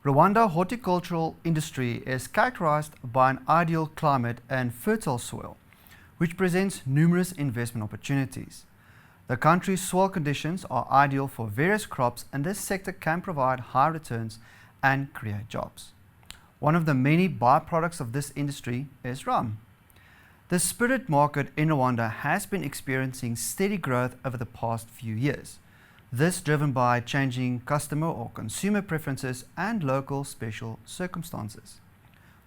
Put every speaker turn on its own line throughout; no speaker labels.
Rwanda horticultural industry is characterized by an ideal climate and fertile soil, which presents numerous investment opportunities. The country's soil conditions are ideal for various crops, and this sector can provide high returns and create jobs. One of the many byproducts of this industry is rum. The spirit market in Rwanda has been experiencing steady growth over the past few years. This driven by changing customer or consumer preferences and local special circumstances.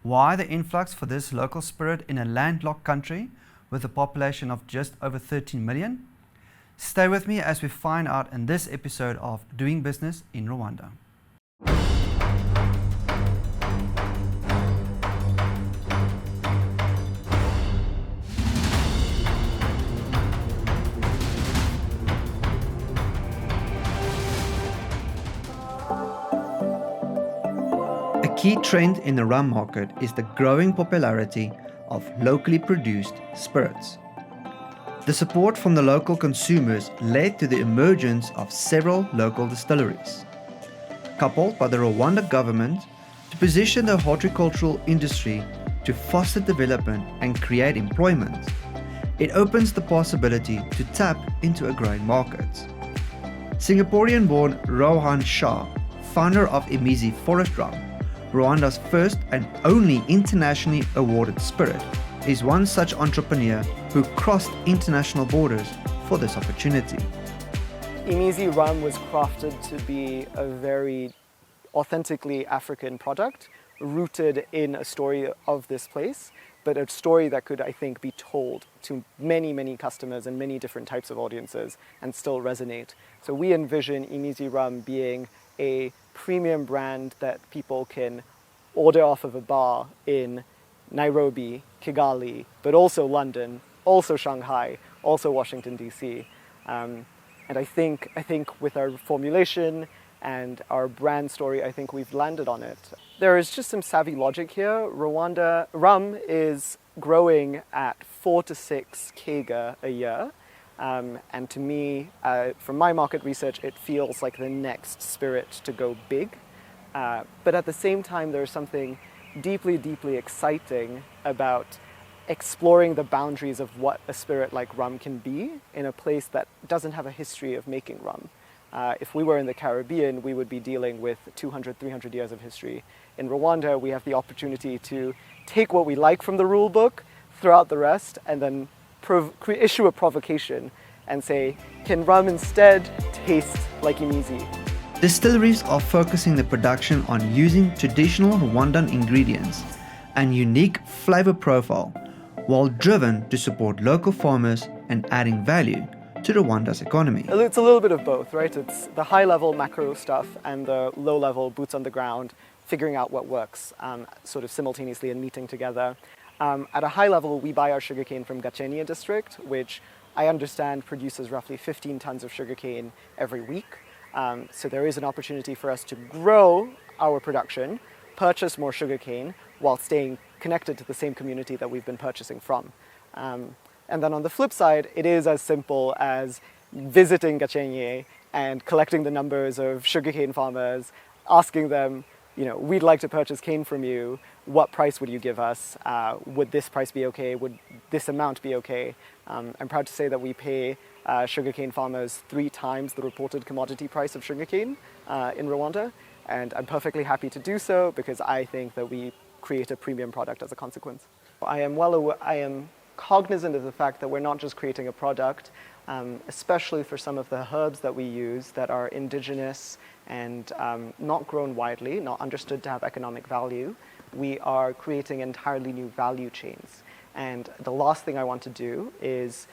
Why the influx for this local spirit in a landlocked country with a population of just over 13 million? Stay with me as we find out in this episode of Doing Business in Rwanda. A key trend in the rum market is the growing popularity of locally produced spirits. The support from the local consumers led to the emergence of several local distilleries, coupled by the Rwanda government to position the horticultural industry to foster development and create employment. It opens the possibility to tap into a growing market. Singaporean-born Rohan Shah, founder of Imizi Forest Rum, Rwanda's first and only internationally awarded spirit, is one such entrepreneur who crossed international borders for this opportunity.
Imizi rum was crafted to be a very authentically African product, rooted in a story of this place, but a story that could, I think, be told to many, many customers and many different types of audiences and still resonate. So we envision Imizi rum being a premium brand that people can order off of a bar in Nairobi, Kigali, but also London, also Shanghai, also Washington, D.C. And I think with our formulation and our brand story, I think we've landed on it. There is just some savvy logic here. Rwanda rum is growing at 4 to 6 kg a year. And to me, from my market research, it feels like the next spirit to go big. But at the same time, there's something deeply, deeply exciting about exploring the boundaries of what a spirit like rum can be in a place that doesn't have a history of making rum. If we were in the Caribbean, we would be dealing with 200, 300 years of history. In Rwanda, we have the opportunity to take what we like from the rule book, throw out the rest, and then issue a provocation and say, can rum instead taste like Imizi?
Distilleries are focusing the production on using traditional Rwandan ingredients and unique flavor profile, while driven to support local farmers and adding value to Rwanda's economy.
It's a little bit of both, right? It's the high-level macro stuff and the low-level boots on the ground, figuring out what works, sort of simultaneously and meeting together. At a high level, we buy our sugarcane from Gakenye district, which I understand produces roughly 15 tons of sugarcane every week. So there is an opportunity for us to grow our production, purchase more sugarcane, while staying connected to the same community that we've been purchasing from. And then on the flip side, it is as simple as visiting Gakenye and collecting the numbers of sugarcane farmers, asking them, we'd like to purchase cane from you. What price would you give us? Would this price be okay? Would this amount be okay? I'm proud to say that we pay sugarcane farmers 3 times the reported commodity price of sugarcane in Rwanda. And I'm perfectly happy to do so because I think that we create a premium product as a consequence. I am cognizant of the fact that we're not just creating a product, especially for some of the herbs that we use that are indigenous and not grown widely, not understood to have economic value. We are creating entirely new value chains. And the last thing I want to do is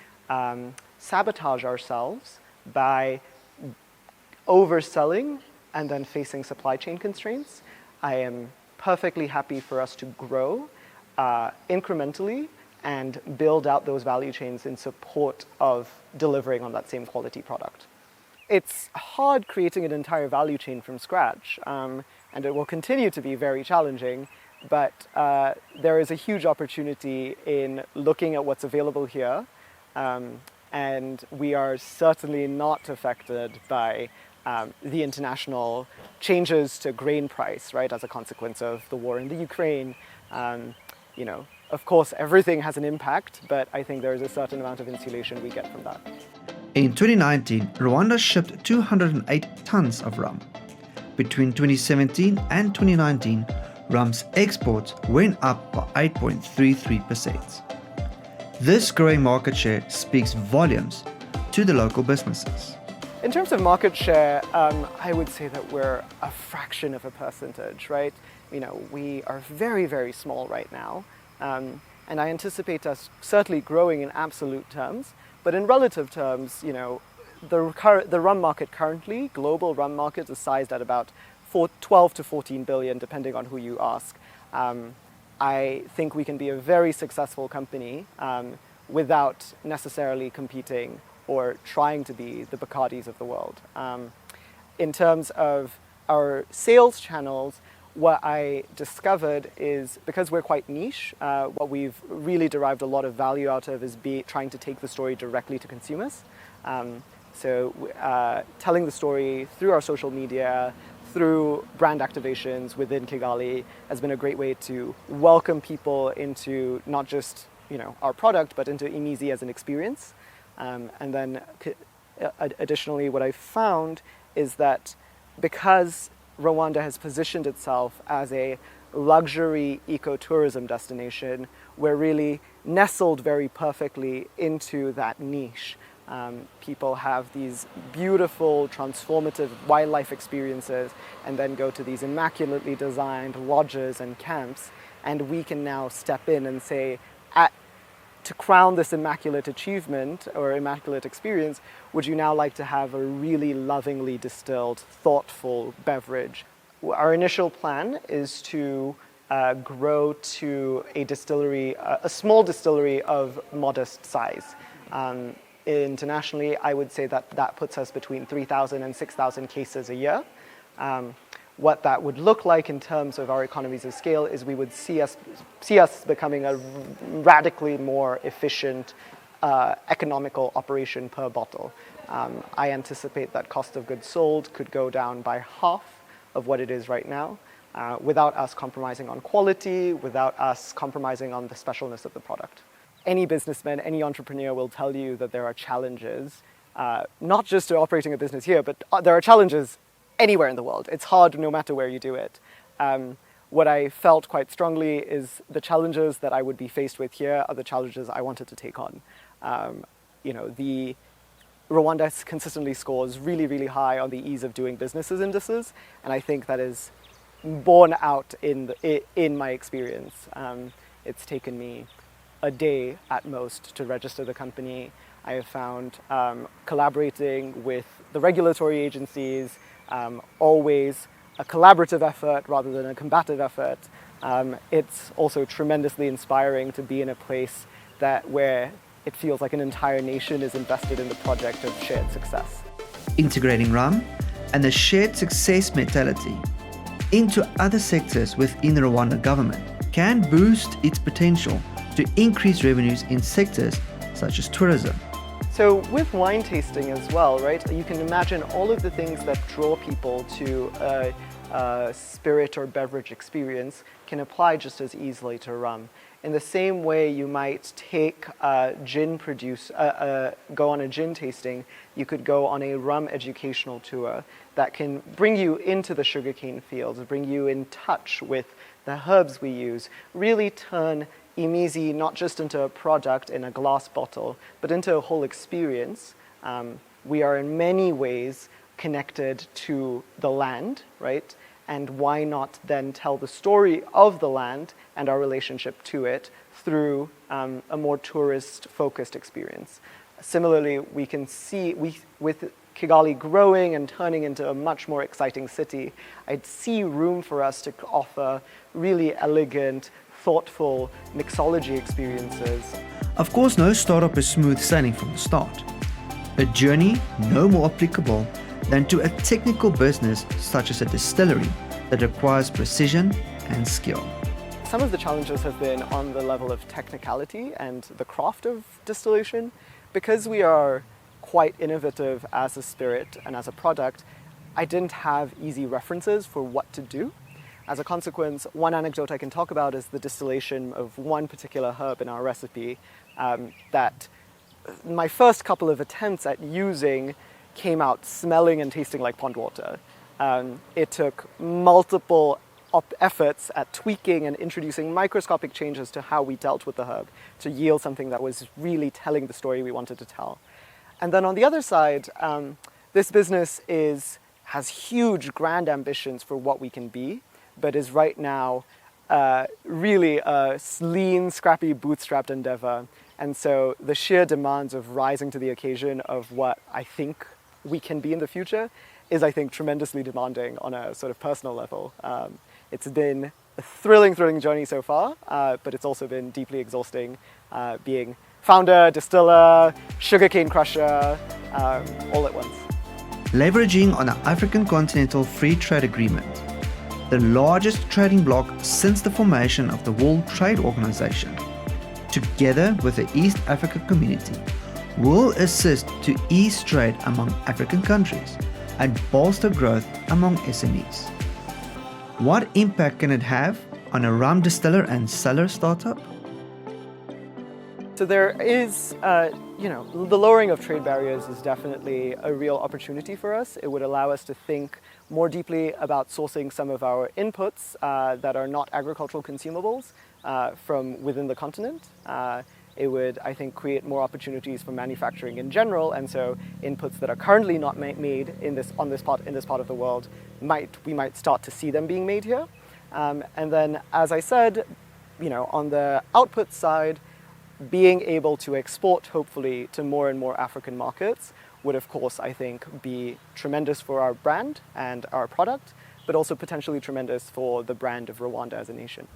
sabotage ourselves by overselling and then facing supply chain constraints. I am perfectly happy for us to grow incrementally and build out those value chains in support of delivering on that same quality product. It's hard creating an entire value chain from scratch, and it will continue to be very challenging, but there is a huge opportunity in looking at what's available here, and we are certainly not affected by the international changes to grain price, right, as a consequence of the war in the Ukraine. You know, of course, everything has an impact, but I think there is a certain amount of insulation we get from that.
In 2019, Rwanda shipped 208 tons of rum. Between 2017 and 2019, rum's exports went up by 8.33%. This growing market share speaks volumes to the local businesses.
In terms of market share, I would say that we're a fraction of a percentage, right? You know, we are very, very small right now, and I anticipate us certainly growing in absolute terms, but in relative terms, you know, the rum market currently, global rum market, is sized at about 12 to 14 billion, depending on who you ask. I think we can be a very successful company without necessarily competing or trying to be the Bacardis of the world. In terms of our sales channels, what I discovered is, because we're quite niche, what we've really derived a lot of value out of is trying to take the story directly to consumers. So telling the story through our social media, through brand activations within Kigali has been a great way to welcome people into not just, you know, our product, but into Imizi as an experience. And then additionally, what I found is that because Rwanda has positioned itself as a luxury ecotourism destination, we're really nestled very perfectly into that niche. People have these beautiful, transformative wildlife experiences and then go to these immaculately designed lodges and camps, and we can now step in and say, to crown this immaculate achievement or immaculate experience, would you now like to have a really lovingly distilled, thoughtful beverage? Our initial plan is to grow to a distillery, a small distillery of modest size. Internationally, I would say that that puts us between 3,000 and 6,000 cases a year. What that would look like in terms of our economies of scale is we would see us becoming a radically more efficient, economical operation per bottle. I anticipate that cost of goods sold could go down by half of what it is right now, without us compromising on quality, without us compromising on the specialness of the product. Any businessman, any entrepreneur will tell you that there are challenges, not just to operating a business here, but there are challenges anywhere in the world. It's hard no matter where you do it. What I felt quite strongly is the challenges that I would be faced with here are the challenges I wanted to take on. You know, the Rwanda consistently scores really, really high on the ease of doing businesses indices, and I think that is borne out in my experience. It's taken me a day at most to register the company. I have found collaborating with the regulatory agencies always a collaborative effort rather than a combative effort. It's also tremendously inspiring to be in a place where it feels like an entire nation is invested in the project of shared success.
Integrating rum and the shared success mentality into other sectors within the Rwanda government can boost its potential to increase revenues in sectors such as tourism.
So with wine tasting as well, right, you can imagine all of the things that draw people to a spirit or beverage experience can apply just as easily to rum. In the same way you might take a gin go on a gin tasting, you could go on a rum educational tour that can bring you into the sugarcane fields, bring you in touch with the herbs we use, really turn Imizi not just into a product in a glass bottle, but into a whole experience. We are in many ways connected to the land, right? And why not then tell the story of the land and our relationship to it through a more tourist-focused experience. Similarly, we can see, with Kigali growing and turning into a much more exciting city, I'd see room for us to offer really elegant, thoughtful mixology experiences.
Of course, no startup is smooth sailing from the start. A journey no more applicable than to a technical business such as a distillery that requires precision and skill.
Some of the challenges have been on the level of technicality and the craft of distillation. Because we are quite innovative as a spirit and as a product, I didn't have easy references for what to do. As a consequence, one anecdote I can talk about is the distillation of one particular herb in our recipe that my first couple of attempts at using came out smelling and tasting like pond water. It took multiple efforts at tweaking and introducing microscopic changes to how we dealt with the herb to yield something that was really telling the story we wanted to tell. And then on the other side, this business has huge grand ambitions for what we can be, but is right now really a lean, scrappy, bootstrapped endeavor. And so the sheer demands of rising to the occasion of what I think we can be in the future is, I think, tremendously demanding on a sort of personal level. It's been a thrilling journey so far, but it's also been deeply exhausting being founder, distiller, sugarcane crusher, all at once.
Leveraging on the African Continental Free Trade Agreement, the largest trading bloc since the formation of the World Trade Organization, together with the East Africa Community, will assist to ease trade among African countries and bolster growth among SMEs. What impact can it have on a rum distiller and seller startup?
So there is, the lowering of trade barriers is definitely a real opportunity for us. It would allow us to think more deeply about sourcing some of our inputs that are not agricultural consumables from within the continent. It would, I think, create more opportunities for manufacturing in general, and so inputs that are currently not made in this part of the world, we might start to see them being made here. And then, as I said, on the output side, being able to export, hopefully, to more and more African markets would, of course, I think, be tremendous for our brand and our product, but also potentially tremendous for the brand of Rwanda as a nation.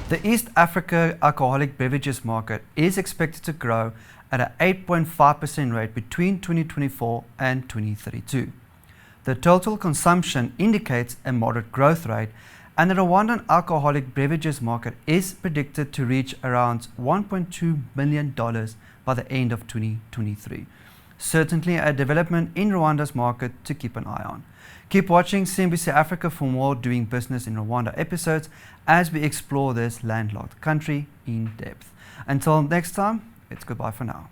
The East Africa alcoholic beverages market is expected to grow at an 8.5% rate between 2024 and 2032. The total consumption indicates a moderate growth rate, and the Rwandan alcoholic beverages market is predicted to reach around $1.2 million by the end of 2023. Certainly a development in Rwanda's market to keep an eye on. Keep watching CNBC Africa for more Doing Business in Rwanda episodes as we explore this landlocked country in depth. Until next time, it's goodbye for now.